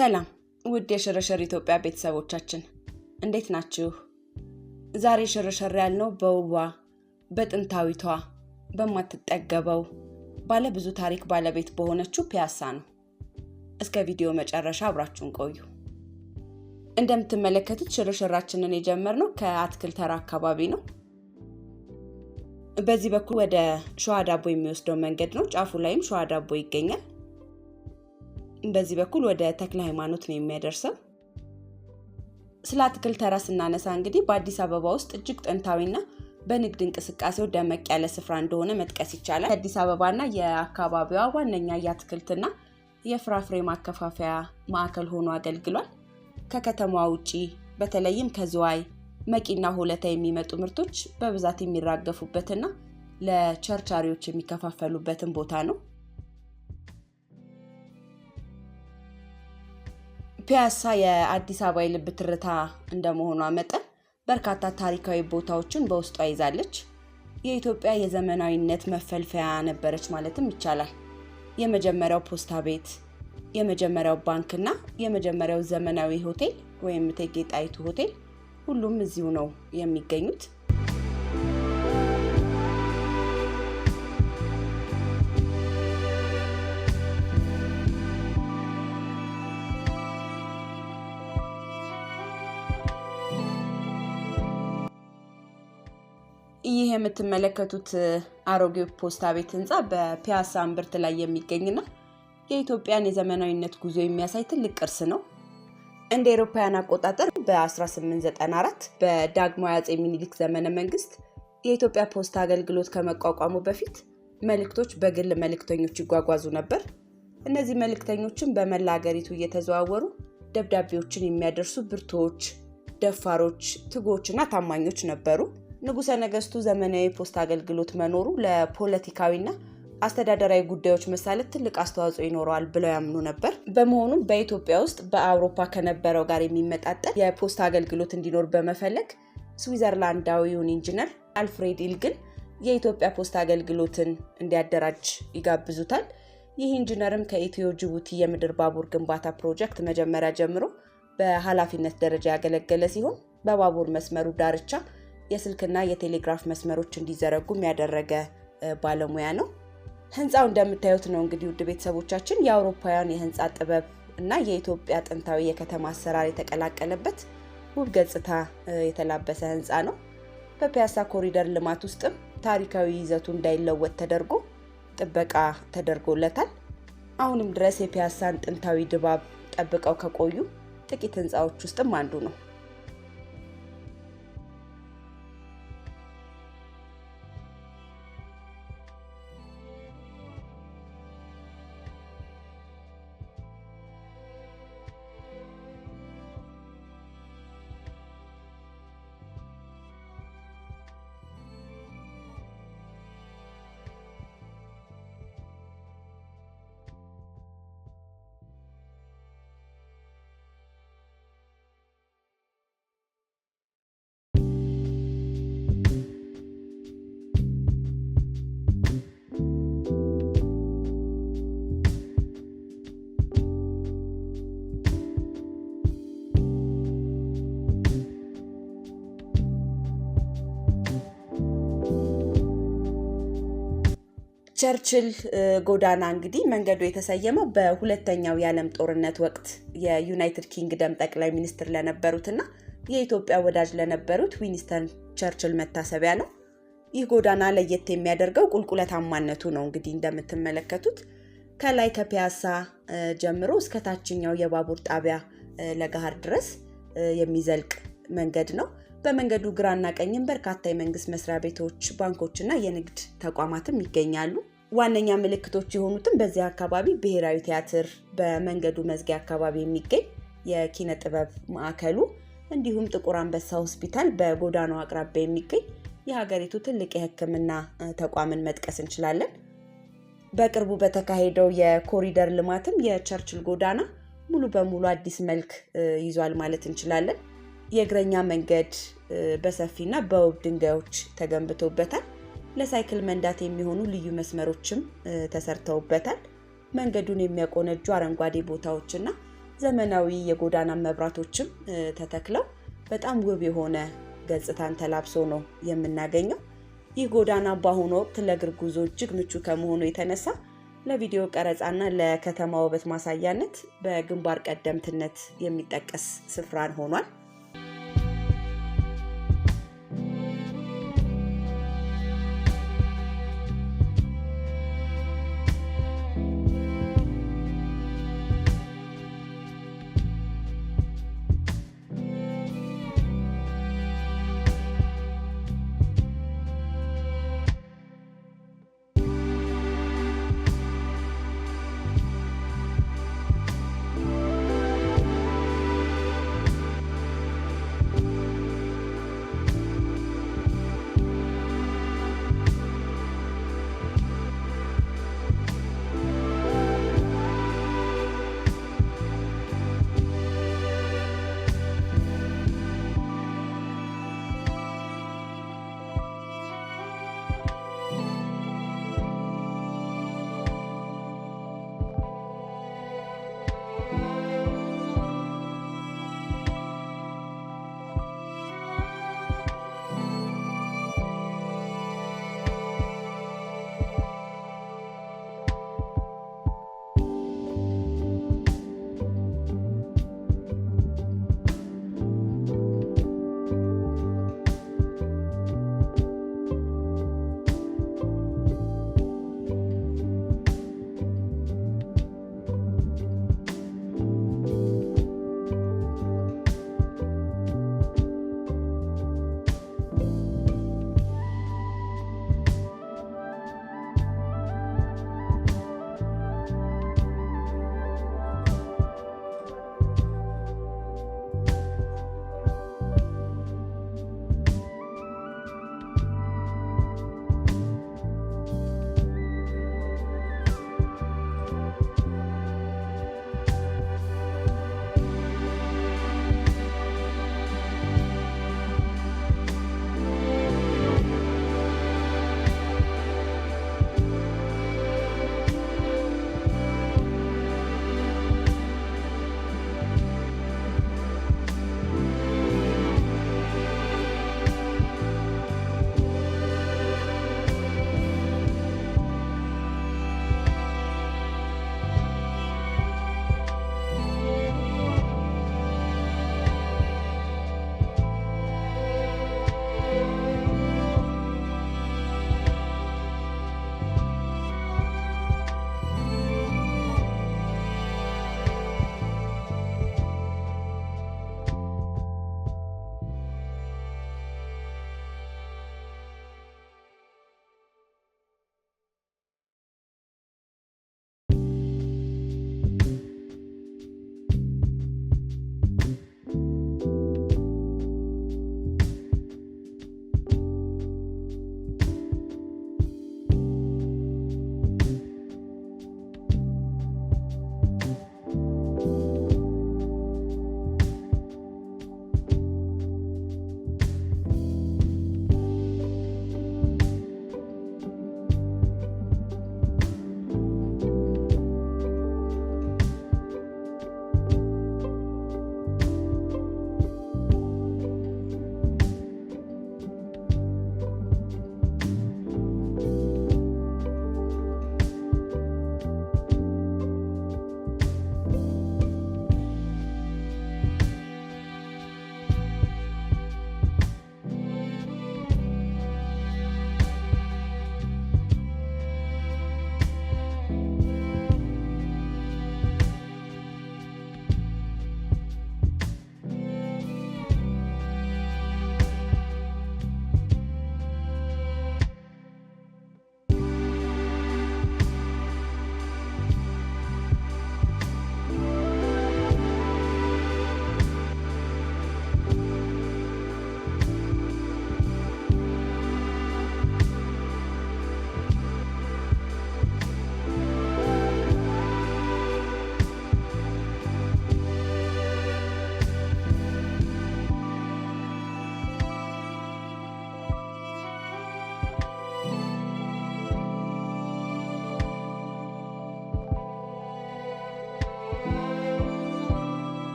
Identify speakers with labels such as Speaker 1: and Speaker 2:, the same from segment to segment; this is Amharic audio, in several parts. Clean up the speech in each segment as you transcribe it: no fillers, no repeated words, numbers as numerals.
Speaker 1: ሰላም ውድ የሽርሽር ኢትዮጵያ ቤተሰቦቻችን እንዴት ናችሁ? ዛሬ ሽርሽር ያልነው በውቧ በጥንታዊቷ በማትጠገበው ባለ ብዙ ታሪክ ባለቤት በሆነችው ፒያሳ ነው። እስከ ቪዲዮ መጨረሻ አብራችሁን ቆዩ። እንደምትመለከቱት ሽርሽራችንን የጀመርነው ከአትክልት ተራ አካባቢ ነው። በዚህ በኩል ወደ ሸዋ ዳቦ የሚወስደው መንገድ ነው። ጫፉ ላይም ሸዋ ዳቦ ይገኛል። በዚህ በኩል ወደ ተክለ ሃይማኖት ነው የሚያደርሰው። ስለ አትክልት ተራ ስናነሳ እንግዲህ በአዲስ አበባ ውስጥ እጅግ ጥንታዊና በንግድ እንቅስቃሴው ደመቅ ያለ ስፍራ እንደሆነ መጥቀስ ይቻላል። አዲስ አበባና የአካባቢዋ ዋነኛ የአትክልትና የፍራፍሬ ማከፋፈያ ማዕከል ሆኖ አገልግሏል። ከከተማዋ ውጪ በተለይም ከዝዋይ መቂና ሆለታ የሚመጡ ምርቶች በብዛት የሚራገፉበትና ለቸርቻሪዎች የሚከፋፈሉበትን ቦታ ነው። ፒያሳ የአዲስ አበባ የልብ ትርታ እንደመሆኗ መጠን በርካታ ታሪካዊ ቦታዎችን በውስጧ ይዛለች። የኢትዮጵያ የዘመናዊነት መፈልፈያ ነበረች ማለትም ይቻላል። የመጀመሪያው ፖስታ ቤት፣ የመጀመሪያው ባንክና የመጀመሪያው ዘመናዊ ሆቴል ወይም እቴጌ ጣይቱ ሆቴል ሁሉም እዚሁ ነው የሚገኙት። ይህ የምትመለከቱት አሮጌው ፖስታ ቤት ህንጻ በፒያሳ እምብርት ላይ የሚገኝና የኢትዮጵያን የዘመናዊነት ጉዞ የሚያሳይ ትልቅ ቅርስ ነው። እንደ አውሮፓውያን አቆጣጠር በ1894 በዳግማዊ አፄ ሚኒሊክ ዘመነ መንግስት የኢትዮጵያ ፖስታ አገልግሎት ከመቋቋሙ በፊት መልእክቶች በግል መልእክተኞች ይጓጓዙ ነበር። እነዚህ መልእክተኞችን በመላ ሀገሪቱ እየተዘዋወሩ ደብዳቤዎችን የሚያደርሱ ብርቱዎች፣ ደፋሮች፣ ትጉዎችና ታማኞች ነበሩ። ንጉሠ ነገስቱ ዘመናዊ ፖስታ አገልግሎት መኖሩ ለፖለቲካዊና አስተዳደራዊ ጉዳዮች መሳለጥ ትልቅ አስተዋጽኦ ይኖረዋል ብለው ያምኑ ነበር። በመሆኑም በኢትዮጵያ ውስጥ በአውሮፓ ከነበረው ጋር የሚመጣጠን የፖስታ አገልግሎት እንዲኖር በመፈለግ ስዊዘርላንዳዊውን ኢንጂነር አልፍሬድ ኢልግን የኢትዮጵያ ፖስታ አገልግሎትን እንዲያደራጅ ይጋብዙታል። ይህ ኢንጂነርም ከኢትዮ ጅቡቲ የምድር ባቡር ግንባታ ፕሮጀክት መጀመሪያ ጀምሮ በኃላፊነት ደረጃ ያገለገለ ሲሆን በባቡር መስመሩ ዳርቻ የስልክና የቴሌግራፍ መስመሮች እንዲዘረጉም ያደረገ ባለሙያ ነው። ህንጻው እንደምታዩት ነው። እንግዲህ ውድ ቤተሰቦቻችን የአውሮፓውያን የህንጻ ጥበብ እና የኢትዮጵያ ጥንታዊ የከተማ አሰራር የተቀላቀለበት ውብ ገጽታ የተላበሰ ህንጻ ነው። በፒያሳ ኮሪደር ልማት ውስጥም ታሪካዊ ይዘቱ እንዳይለወጥ ተደርጎ ጥበቃ ተደርጎለታል። አሁንም ድረስ የፒያሳን ጥንታዊ ድባብ ጠብቀው ከቆዩ ጥቂት ህንጻዎች ውስጥም አንዱ ነው። ቸርችል ጎዳና እንግዲህ መንገዱ የተሰየመው በሁለተኛው የዓለም ጦርነት ወቅት የዩናይትድ ኪንግደም ጠቅላይ ሚኒስትር ለነበሩትና የኢትዮጵያ ወዳጅ ለነበሩት ዊንስተን ቸርችል መታሰቢያ ነው። ይህ ጎዳና ለየት የሚያደርገው ቁልቁለታማነቱ ነው። እንግዲህ እንደምትመለከቱት ከላይ ከፒያሳ ጀምሮ እስከ ታችኛው የባቡር ጣቢያ ለገሃር ድረስ የሚዘልቅ መንገድ ነው። በመንገዱ ግራና ቀኝም በርካታ የመንግስት መስሪያ ቤቶች፣ ባንኮችና የንግድ ተቋማትም ይገኛሉ። ዋነኛ ምልክቶች የሆኑትም በዚህ አካባቢ ብሔራዊ ቲያትር፣ በመንገዱ መዝጊያ አካባቢ የሚገኝ የኪነ ጥበብ ማዕከሉ እንዲሁም ጥቁር አንበሳ ሆስፒታል በጎዳናው አቅራቢያ የሚገኝ የሀገሪቱ ትልቅ የሕክምና ተቋምን መጥቀስ እንችላለን። በቅርቡ በተካሄደው የኮሪደር ልማትም የቸርችል ጎዳና ሙሉ በሙሉ አዲስ መልክ ይዟል ማለት እንችላለን። የእግረኛ መንገድ በሰፊና በውብ ድንጋዮች ተገንብቶበታል። ለሳይክል መንዳት የሚሆኑ ልዩ መስመሮችም ተሰርተውበታል። መንገዱን የሚያቆነጁ አረንጓዴ ቦታዎችና ዘመናዊ የጎዳና መብራቶችም ተተክለው በጣም ውብ የሆነ ገጽታን ተላብሶ ነው የምናገኘው። ይህ ጎዳና በአሁኑ ወቅት ለእግር ጉዞ እጅግ ምቹ ከመሆኑ የተነሳ ለቪዲዮ ቀረጻና ለከተማ ውበት ማሳያነት በግንባር ቀደምትነት የሚጠቀስ ስፍራን ሆኗል።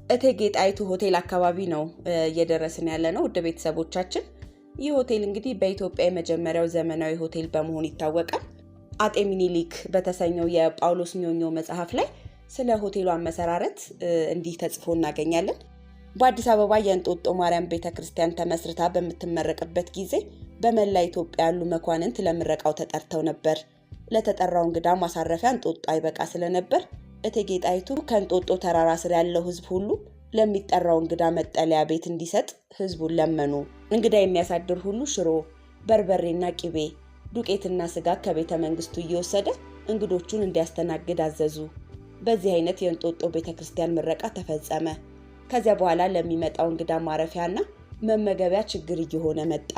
Speaker 1: እቴጌ ጣይቱ ሆቴል አካባቢ ነው እየደረስን ያለነው ውድ ቤተሰቦቻችን። ይህ ሆቴል እንግዲህ በኢትዮጵያ የመጀመሪያው ዘመናዊ ሆቴል በመሆን ይታወቃል። አጤ ሚኒሊክ በተሰኘው የጳውሎስ ኞኞ መጽሐፍ ላይ ስለ ሆቴሉ አመሰራረት እንዲህ ተጽፎ እናገኛለን። በአዲስ አበባ የእንጦጦ ማርያም ቤተክርስቲያን ተመስርታ በምትመረቅበት ጊዜ በመላ ኢትዮጵያ ያሉ መኳንንት ለምረቃው ተጠርተው ነበር። ለተጠራው እንግዳ ማሳረፊያ እንጦጦ አይበቃ ስለነበር እቴጌ ጣይቱ ከእንጦጦ ተራራ ስር ያለው ህዝብ ሁሉ ለሚጠራው እንግዳ መጠለያ ቤት እንዲሰጥ ህዝቡን ለመኑ። እንግዳ የሚያሳድር ሁሉ ሽሮ፣ በርበሬና ቂቤ፣ ዱቄትና ስጋ ከቤተ መንግስቱ እየወሰደ እንግዶቹን እንዲያስተናግድ አዘዙ። በዚህ አይነት የእንጦጦ ቤተክርስቲያን ምረቃ ተፈጸመ። ከዚያ በኋላ ለሚመጣው እንግዳ ማረፊያና መመገቢያ ችግር እየሆነ መጣ።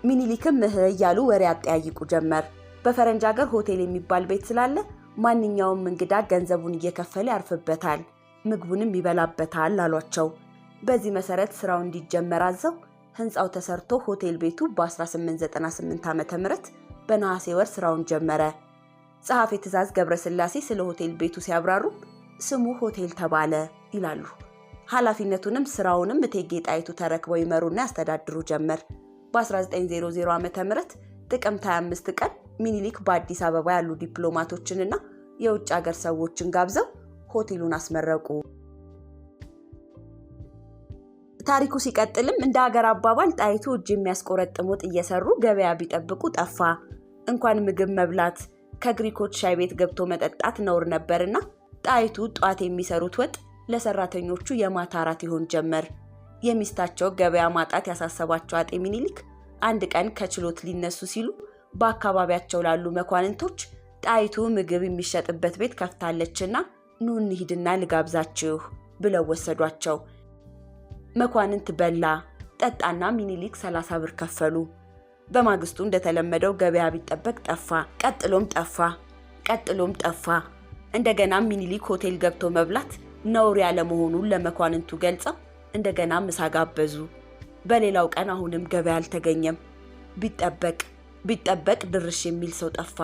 Speaker 1: ሚኒሊክም እያሉ ወሬ አጠያይቁ ጀመር። በፈረንጅ ሀገር ሆቴል የሚባል ቤት ስላለ ማንኛውም እንግዳ ገንዘቡን እየከፈለ ያርፍበታል፣ ምግቡንም ይበላበታል አሏቸው። በዚህ መሰረት ስራው እንዲጀመር አዘው ህንጻው ተሰርቶ ሆቴል ቤቱ በ1898 ዓ.ም በነሐሴ ወር ስራውን ጀመረ። ጸሐፌ ትእዛዝ ገብረስላሴ ስለ ሆቴል ቤቱ ሲያብራሩ ስሙ ሆቴል ተባለ ይላሉ። ኃላፊነቱንም ስራውንም እቴጌ ጣይቱ ተረክበው ይመሩና ያስተዳድሩ ጀመር። በ1900 ዓ.ም ጥቅምት 25 ቀን ሚኒሊክ በአዲስ አበባ ያሉ ዲፕሎማቶችንና የውጭ ሀገር ሰዎችን ጋብዘው ሆቴሉን አስመረቁ። ታሪኩ ሲቀጥልም እንደ ሀገር አባባል ጣይቱ እጅ የሚያስቆረጥም ወጥ እየሰሩ ገበያ ቢጠብቁ ጠፋ። እንኳን ምግብ መብላት ከግሪኮች ሻይ ቤት ገብቶ መጠጣት ነውር ነበርና ጣይቱ ጧት የሚሰሩት ወጥ ለሰራተኞቹ የማታ እራት ይሆን ጀመር። የሚስታቸው ገበያ ማጣት ያሳሰባቸው አጤ ሚኒሊክ አንድ ቀን ከችሎት ሊነሱ ሲሉ በአካባቢያቸው ላሉ መኳንንቶች ጣይቱ ምግብ የሚሸጥበት ቤት ከፍታለችና ኑ እንሂድና ልጋብዛችሁ ብለው ወሰዷቸው። መኳንንት በላ ጠጣና ሚኒሊክ 30 ብር ከፈሉ። በማግስቱ እንደተለመደው ገበያ ቢጠበቅ ጠፋ። ቀጥሎም ጠፋ። እንደገና ሚኒሊክ ሆቴል ገብቶ መብላት ነውር ያለ መሆኑን ለመኳንንቱ ገልጸው እንደገና ምሳ ጋበዙ። በሌላው ቀን አሁንም ገበያ አልተገኘም። ቢጠበቅ ድርሽ የሚል ሰው ጠፋ።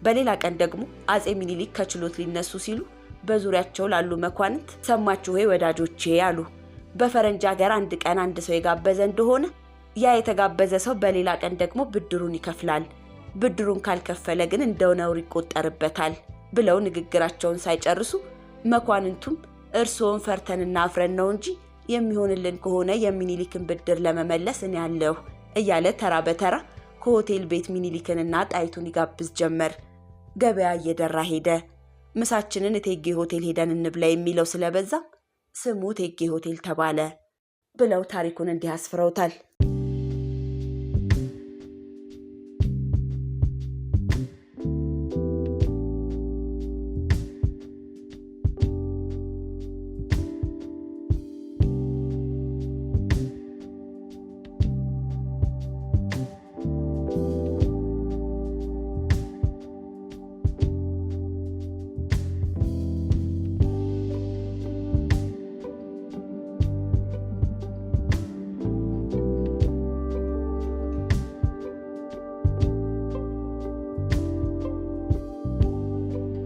Speaker 1: በሌላ ቀን ደግሞ አጼ ሚኒሊክ ከችሎት ሊነሱ ሲሉ በዙሪያቸው ላሉ መኳንንት ሰማችሁ ወይ ወዳጆቼ አሉ። በፈረንጅ ሀገር አንድ ቀን አንድ ሰው የጋበዘ እንደሆነ ያ የተጋበዘ ሰው በሌላ ቀን ደግሞ ብድሩን ይከፍላል። ብድሩን ካልከፈለ ግን እንደው ነውር ይቆጠርበታል ብለው ንግግራቸውን ሳይጨርሱ መኳንንቱም እርሶን ፈርተንና አፍረን ነው እንጂ የሚሆንልን ከሆነ የሚኒሊክን ብድር ለመመለስ እኔ ያለሁ እያለ ተራ በተራ ከሆቴል ቤት ሚኒሊክንና ጣይቱን ይጋብዝ ጀመር። ገበያ እየደራ ሄደ። ምሳችንን እቴጌ ሆቴል ሄደን እንብላ የሚለው ስለበዛ ስሙ እቴጌ ሆቴል ተባለ ብለው ታሪኩን እንዲህ አስፍረውታል።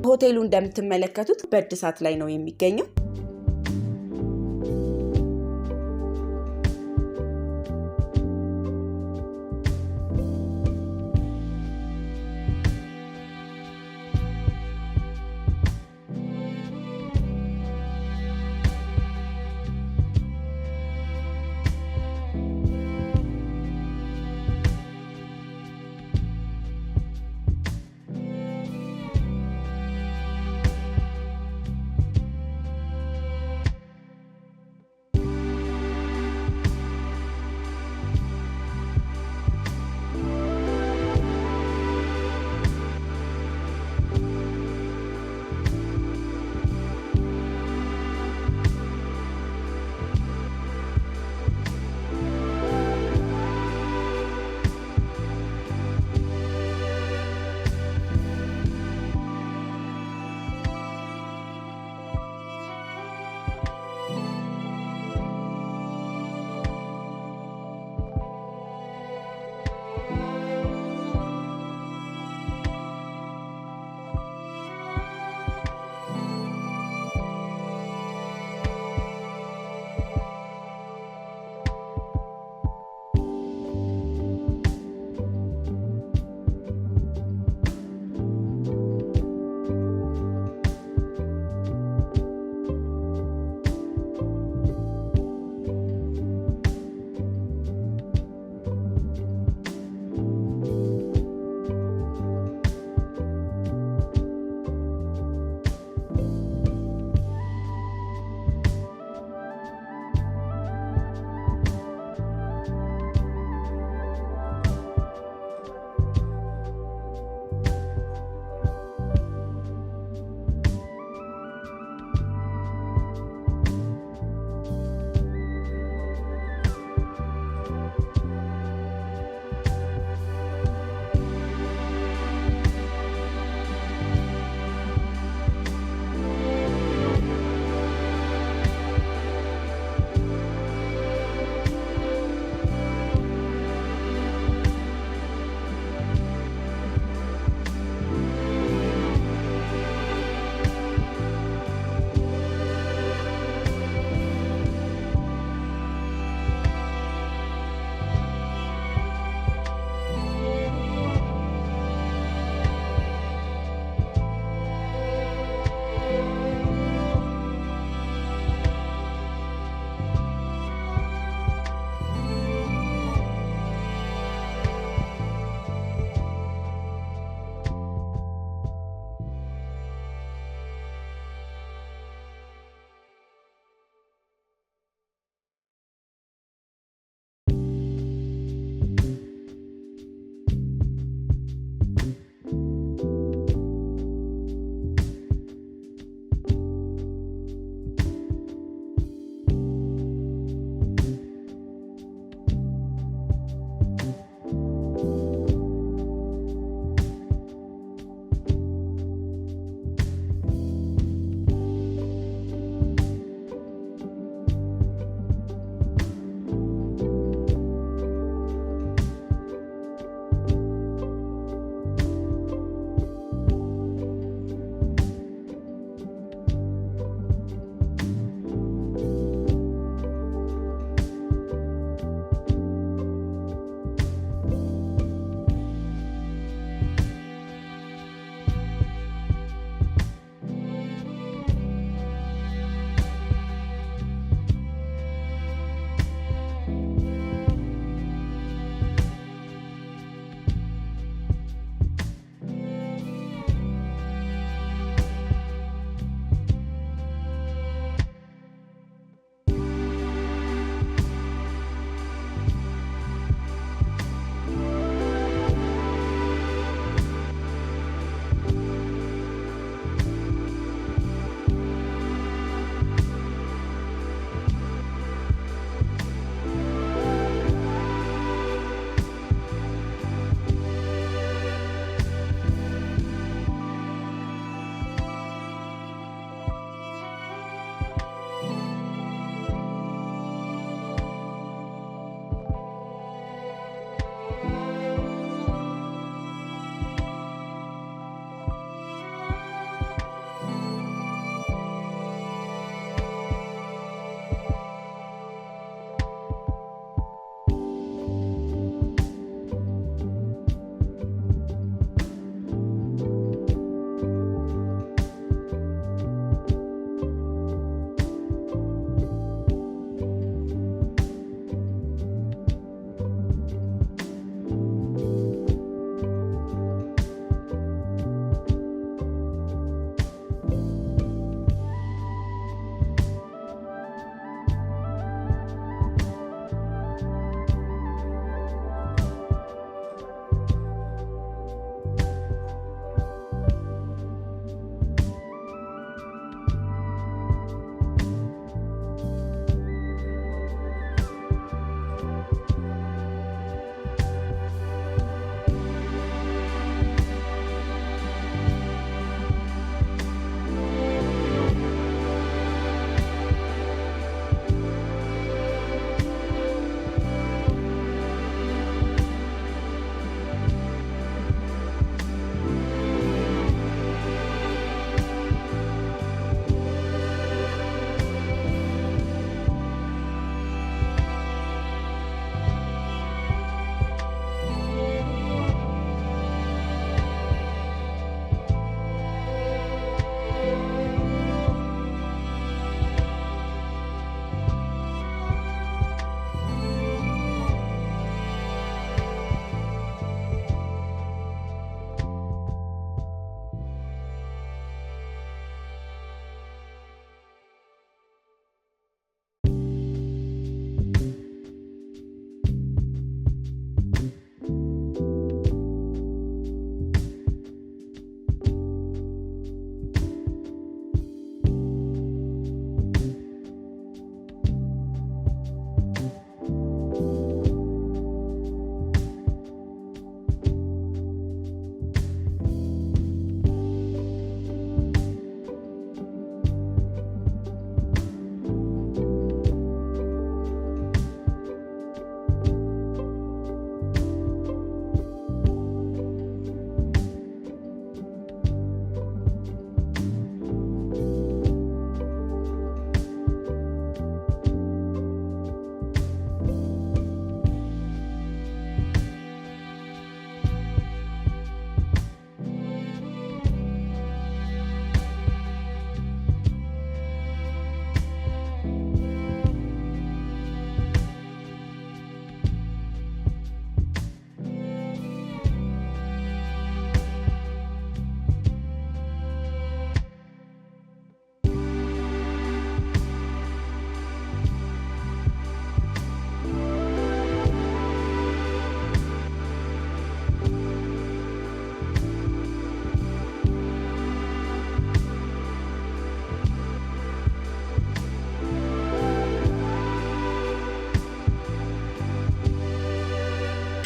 Speaker 1: ሆቴሉ እንደምትመለከቱት በእድሳት ላይ ነው የሚገኘው።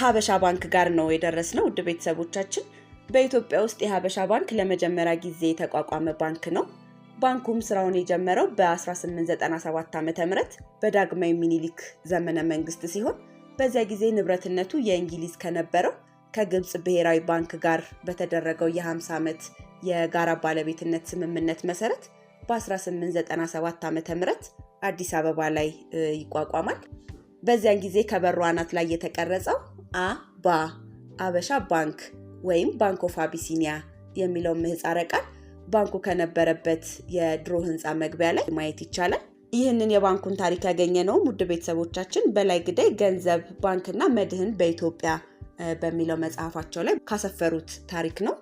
Speaker 1: ሀበሻ ባንክ ጋር ነው የደረስነው። ውድ ቤተሰቦቻችን በኢትዮጵያ ውስጥ የሀበሻ ባንክ ለመጀመሪያ ጊዜ የተቋቋመ ባንክ ነው። ባንኩም ስራውን የጀመረው በ1897 ዓ.ም በዳግማዊ ሚኒሊክ ዘመነ መንግስት ሲሆን በዚያ ጊዜ ንብረትነቱ የእንግሊዝ ከነበረው ከግብጽ ብሔራዊ ባንክ ጋር በተደረገው የ50 ዓመት የጋራ ባለቤትነት ስምምነት መሰረት በ1897 ዓ.ም አዲስ አበባ ላይ ይቋቋማል። በዚያን ጊዜ ከበሩ አናት ላይ የተቀረጸው አባ አበሻ ባንክ ወይም ባንክ ኦፍ አቢሲኒያ የሚለው ምህጻረ ቃል ባንኩ ከነበረበት የድሮ ህንጻ መግቢያ ላይ ማየት ይቻላል። ይህንን የባንኩን ታሪክ ያገኘነው ውድ ቤተሰቦቻችን በላይ ግዳይ ገንዘብ ባንክና መድህን በኢትዮጵያ በሚለው መጽሐፋቸው ላይ ካሰፈሩት ታሪክ ነው።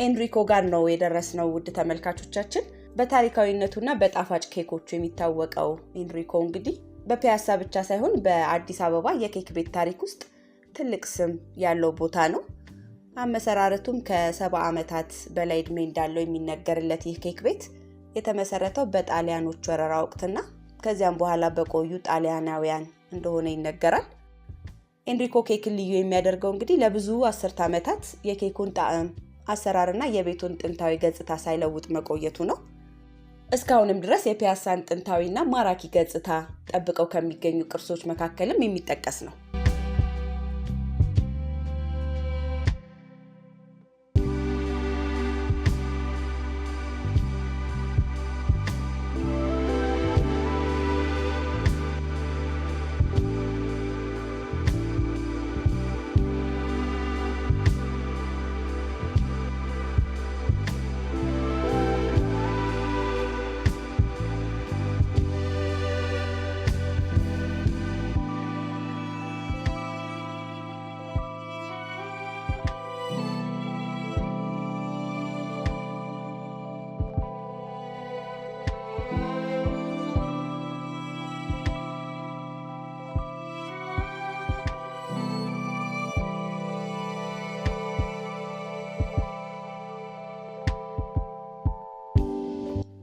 Speaker 1: ኤንሪኮ ጋር ነው የደረስነው። ውድ ተመልካቾቻችን በታሪካዊነቱና በጣፋጭ ኬኮቹ የሚታወቀው ኤንሪኮ እንግዲህ በፒያሳ ብቻ ሳይሆን በአዲስ አበባ የኬክ ቤት ታሪክ ውስጥ ትልቅ ስም ያለው ቦታ ነው። አመሰራረቱም ከ70 ዓመታት በላይ ዕድሜ እንዳለው የሚነገርለት ይህ ኬክ ቤት የተመሰረተው በጣሊያኖች ወረራ ወቅትና ከዚያም በኋላ በቆዩ ጣሊያናውያን እንደሆነ ይነገራል። ኤንሪኮ ኬክን ልዩ የሚያደርገው እንግዲህ ለብዙ አስርት ዓመታት የኬኩን ጣዕም አሰራርና የቤቱን ጥንታዊ ገጽታ ሳይለውጥ መቆየቱ ነው። እስካሁንም ድረስ የፒያሳን ጥንታዊና ማራኪ ገጽታ ጠብቀው ከሚገኙ ቅርሶች መካከልም የሚጠቀስ ነው።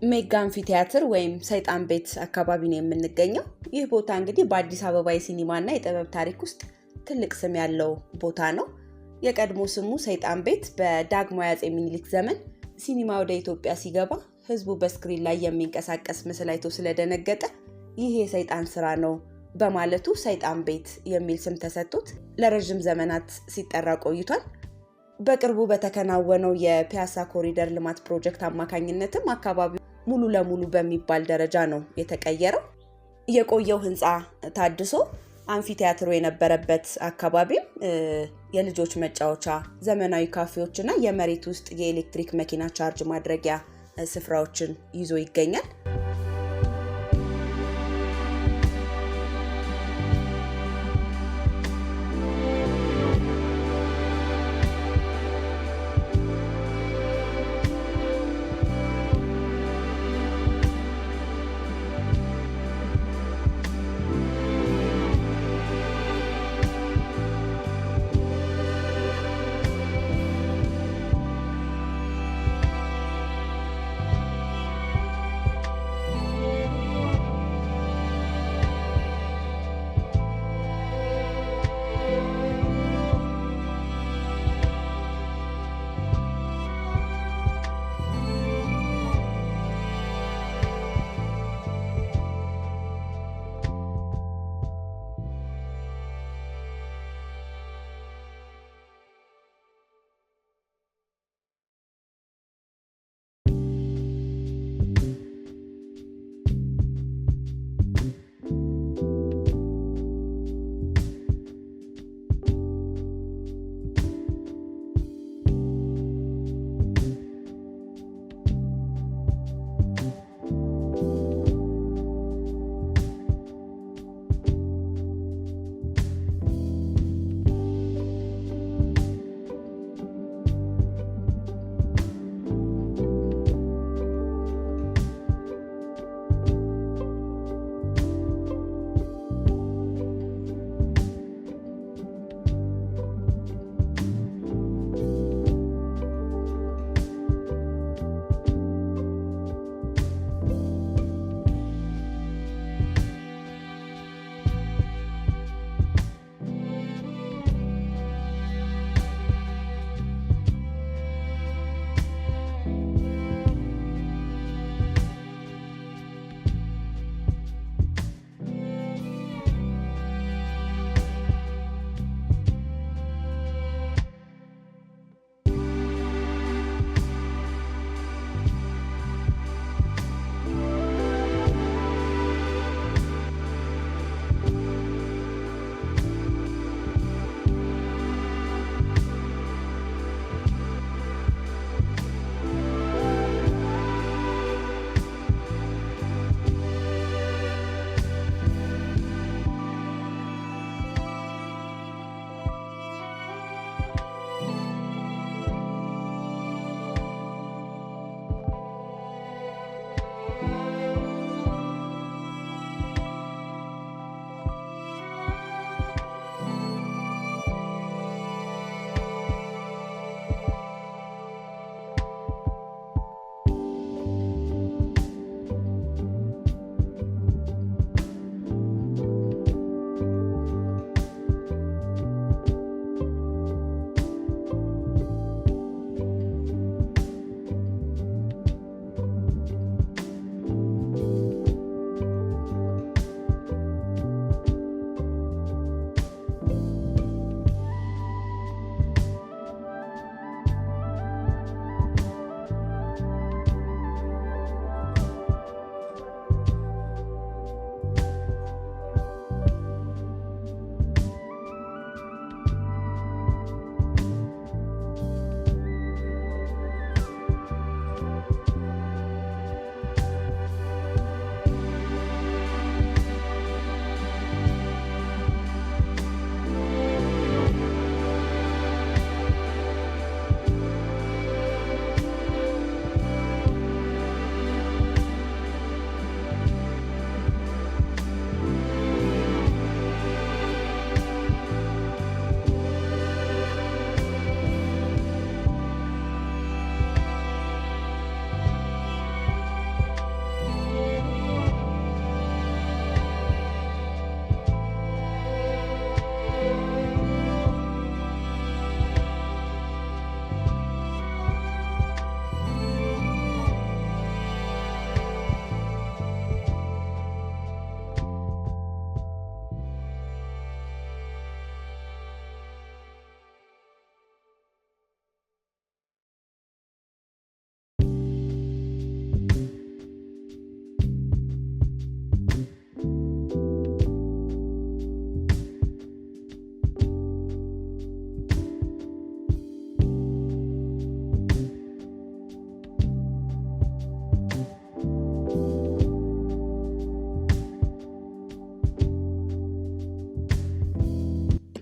Speaker 1: ሜጋ አምፊቲያትር ወይም ሰይጣን ቤት አካባቢ ነው የምንገኘው። ይህ ቦታ እንግዲህ በአዲስ አበባ የሲኒማና የጥበብ ታሪክ ውስጥ ትልቅ ስም ያለው ቦታ ነው። የቀድሞ ስሙ ሰይጣን ቤት በዳግማዊ አፄ ሚኒሊክ ዘመን ሲኒማ ወደ ኢትዮጵያ ሲገባ ህዝቡ በስክሪን ላይ የሚንቀሳቀስ ምስል አይቶ ስለደነገጠ ይህ የሰይጣን ስራ ነው በማለቱ ሰይጣን ቤት የሚል ስም ተሰጥቶት ለረጅም ዘመናት ሲጠራ ቆይቷል። በቅርቡ በተከናወነው የፒያሳ ኮሪደር ልማት ፕሮጀክት አማካኝነትም አካባቢው ሙሉ ለሙሉ በሚባል ደረጃ ነው የተቀየረው። የቆየው ህንፃ ታድሶ አምፊቲያትሩ የነበረበት አካባቢም የልጆች መጫወቻ፣ ዘመናዊ ካፌዎች እና የመሬት ውስጥ የኤሌክትሪክ መኪና ቻርጅ ማድረጊያ ስፍራዎችን ይዞ ይገኛል።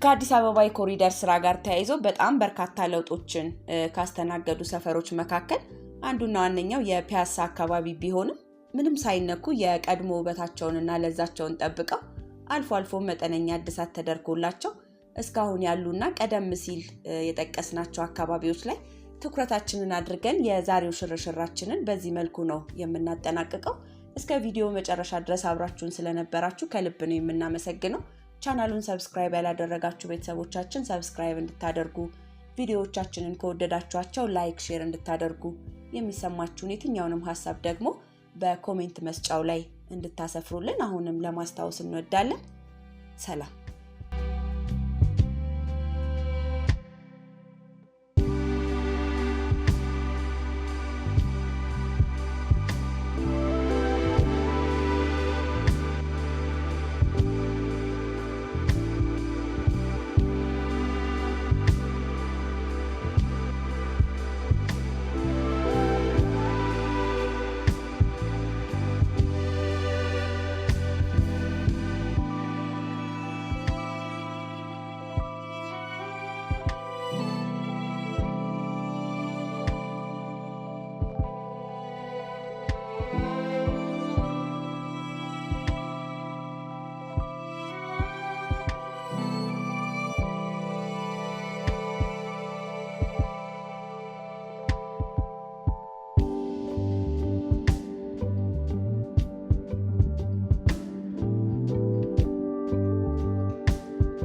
Speaker 1: ከአዲስ አበባ የኮሪደር ስራ ጋር ተያይዞ በጣም በርካታ ለውጦችን ካስተናገዱ ሰፈሮች መካከል አንዱና ዋነኛው የፒያሳ አካባቢ ቢሆንም ምንም ሳይነኩ የቀድሞ ውበታቸውንና ለዛቸውን ጠብቀው አልፎ አልፎ መጠነኛ እድሳት ተደርጎላቸው እስካሁን ያሉና ቀደም ሲል የጠቀስናቸው አካባቢዎች ላይ ትኩረታችንን አድርገን የዛሬው ሽርሽራችንን በዚህ መልኩ ነው የምናጠናቅቀው። እስከ ቪዲዮ መጨረሻ ድረስ አብራችሁን ስለነበራችሁ ከልብ ነው የምናመሰግነው። ቻናሉን ሰብስክራይብ ያላደረጋችሁ ቤተሰቦቻችን ሰብስክራይብ እንድታደርጉ፣ ቪዲዮዎቻችንን ከወደዳችኋቸው ላይክ፣ ሼር እንድታደርጉ፣ የሚሰማችሁን የትኛውንም ሐሳብ ደግሞ በኮሜንት መስጫው ላይ እንድታሰፍሩልን አሁንም ለማስታወስ እንወዳለን። ሰላም።